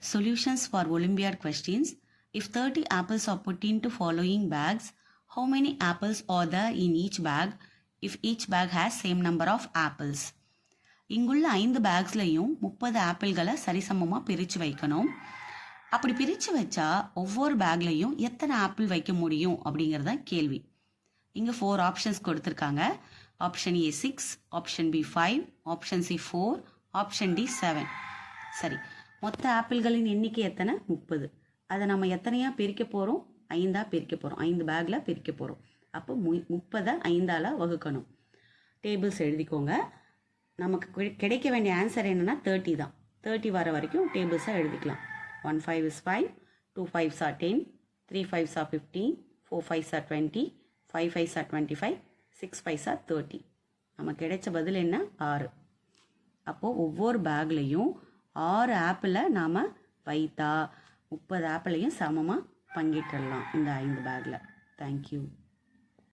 Solutions for Olympiad questions. If 30 apples are put into following bags, how many apples are there in each bag if each bag has same number of apples? இங்குள்ள 5 பேக்ஸ்லையும் 30 ஆப்பிள்களை சரிசமமாக பிரித்து வைக்கணும். அப்படி பிரித்து வச்சா ஒவ்வொரு பேக்லையும் எத்தனை ஆப்பிள் வைக்க முடியும் அப்படிங்கிறத கேள்வி. இங்கே 4 ஆப்ஷன்ஸ் கொடுத்துருக்காங்க. Option A 6, option B 5, option C 4, option D 7. சரி, மொத்த ஆப்பிள்களின் எண்ணிக்கை எத்தனை? 30. அதை நம்ம எத்தனையாக பிரிக்க போகிறோம்? 5ஆக பிரிக்க போகிறோம். 5 பேக்கில் பிரிக்க போகிறோம். அப்போ 30 5ஆல் வகுக்கணும். டேபிள்ஸ் எழுதிக்கோங்க. நமக்கு கிடைக்க வேண்டிய ஆன்சர் என்னென்னா 30 தான். 30 வர வரைக்கும் டேபிள்ஸாக எழுதிக்கலாம். 1 5 is 5, 2 5s are 10, 3 5s are 15, 4 5s are 20, 5 5s are 25, 6 5s are 30. நமக்கு கிடைச்ச பதில் என்ன? 6. அப்போது ஒவ்வொரு பேக்லையும் 6 ஆப்பிளை நாம் வைத்தா 30 ஆப்பிளையும் சமமாக பங்கிட்டுடலாம் இந்த 5 பேக்கில். தேங்க்யூ.